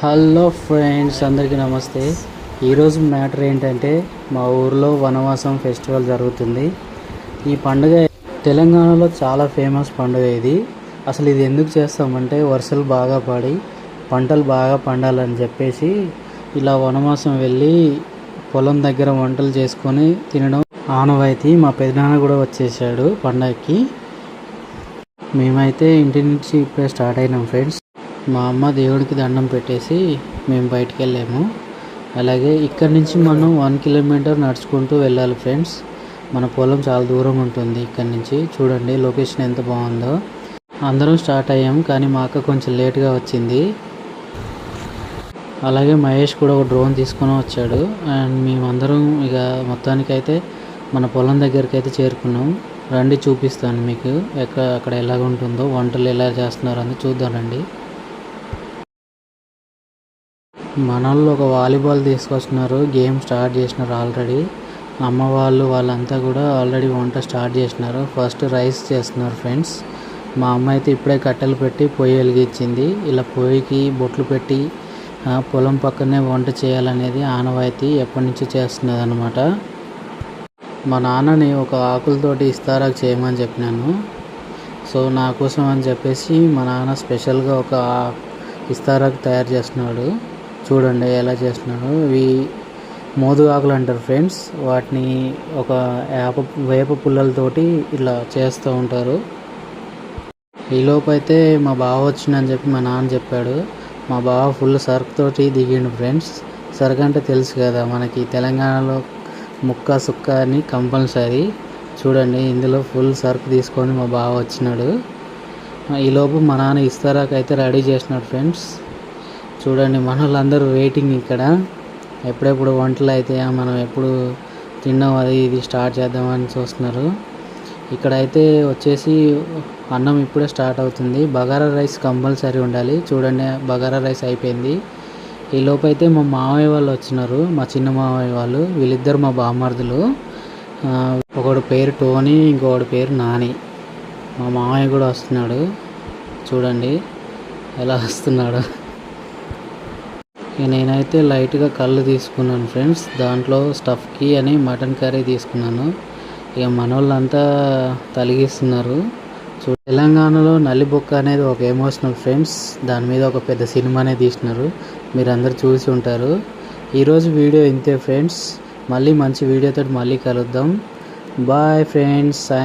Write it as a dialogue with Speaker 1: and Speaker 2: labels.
Speaker 1: Hello friends, అందరికీ నమస్తే. ఈరోజు మ్యాటర్ ఏంటంటే మా ఊర్లో వనవాసం ఫెస్టివల్ జరుగుతుంది. ఈ పండుగ తెలంగాణలో చాలా ఫేమస్ పండుగ ఇది. అసలు ఇది ఎందుకు చేస్తామంటే వర్షాలు బాగా పడి పంటలు బాగా పండాలని చెప్పేసి ఇలా వనవాసం వెళ్ళి పొలం దగ్గర వంటలు చేసుకొని తినడం ఆనవాయితీ. మా పెదనాన్న కూడా వచ్చేసాడు పండగకి. మేమైతే ఇంటి నుంచి ఇప్పుడే స్టార్ట్ అయినాం ఫ్రెండ్స్. మా అమ్మ దేవుడికి దండం పెట్టేసి మేము బయటికి వెళ్ళాము. అలాగే ఇక్కడ నుంచి మనం 1 కిలోమీటర్ నడుచుకుంటూ వెళ్ళాలి ఫ్రెండ్స్. మన పొలం చాలా దూరం ఉంటుంది ఇక్కడ నుంచి. చూడండి లొకేషన్ ఎంత బాగుందో. అందరం స్టార్ట్ అయ్యాము, కానీ మా అక్క కొంచెం లేట్గా వచ్చింది. అలాగే మహేష్ కూడా ఒక డ్రోన్ తీసుకొని వచ్చాడు. అండ్ మేమందరం ఇక మొత్తానికైతే మన పొలం దగ్గరికి అయితే చేరుకున్నాం. రండి చూపిస్తాను మీకు అక్కడ ఎలాగ ఉంటుందో, వంటలు ఎలా చేస్తున్నారో అని చూద్దాం రండి. మన వాళ్ళు ఒక వాలీబాల్ తీసుకొస్తున్నారు, గేమ్ స్టార్ట్ చేసినారు ఆల్రెడీ. అమ్మ వాళ్ళంతా కూడా ఆల్రెడీ వంట స్టార్ట్ చేసినారు. ఫస్ట్ రైస్ చేస్తున్నారు ఫ్రెండ్స్. మా అమ్మ అయితే ఇప్పుడే కట్టెలు పెట్టి పొయ్యి వెలిగించింది. ఇలా పొయ్యికి బొట్లు పెట్టి పొలం పక్కనే వంట చేయాలనేది ఆనవాయితీ ఎప్పటి నుంచో చేస్తున్నది అనమాట. మా నాన్నని ఒక ఆకులతోటి ఇస్తారాకు చేయమని చెప్పినాను. సో నా కోసం అని చెప్పేసి మా నాన్న స్పెషల్గా ఒక ఇస్తారాకు తయారు చేస్తున్నాడు. చూడండి ఎలా చేస్తున్నాడు. ఇవి మోదు ఆకులు అంటారు ఫ్రెండ్స్. వాటిని ఒక వేప పుల్లలతోటి ఇలా చేస్తూ ఉంటారు. ఈలోపు అయితే మా బావ వచ్చిందని చెప్పి మా నాన్న చెప్పాడు. మా బావ ఫుల్ సర్క్ తోటి దిగిండు ఫ్రెండ్స్. సర్క్ అంటే తెలుసు కదా మనకి తెలంగాణలో ముక్క సుక్క అని కంపల్సరీ. చూడండి ఇందులో ఫుల్ సర్క్ తీసుకొని మా బావ వచ్చినాడు. ఈలోపు మా నాన్న ఇస్తారాకు అయితే రెడీ చేసినాడు ఫ్రెండ్స్. చూడండి మన వాళ్ళందరూ వెయిటింగ్ ఇక్కడ. ఎప్పుడెప్పుడు వంటలు అయితే మనం ఎప్పుడు తిన్నాం అది ఇది స్టార్ట్ చేద్దామని చూస్తున్నారు. ఇక్కడైతే వచ్చేసి అన్నం ఇప్పుడే స్టార్ట్ అవుతుంది. బగారా రైస్ కంపల్సరీ ఉండాలి. చూడండి బగారా రైస్ అయిపోయింది. ఈ లోపు అయితే మా మామయ్య వాళ్ళు వచ్చినారు, మా చిన్న మామయ్య వాళ్ళు. వీళ్ళిద్దరు మా బామ్మర్దులు. ఒకడు పేరు టోనీ, ఇంకొకటి పేరు నాని. మా మామయ్య కూడా వస్తున్నాడు. చూడండి ఎలా వస్తున్నాడు. నేనైతే లైట్గా కళ్ళు తీసుకున్నాను ఫ్రెండ్స్. దాంట్లో స్టఫ్కి అని మటన్ కర్రీ తీసుకున్నాను. ఇక మన వాళ్ళంతా తలిగిస్తున్నారు. తెలంగాణలో నల్లిబొక్క అనేది ఒక ఎమోషనల్ ఫ్రెండ్స్. దాని మీద ఒక పెద్ద సినిమానే తీసినారు, మీరు అందరు చూసి ఉంటారు. ఈరోజు వీడియో ఇంతే ఫ్రెండ్స్. మళ్ళీ మంచి వీడియోతో మళ్ళీ కలుద్దాం. Bye friends.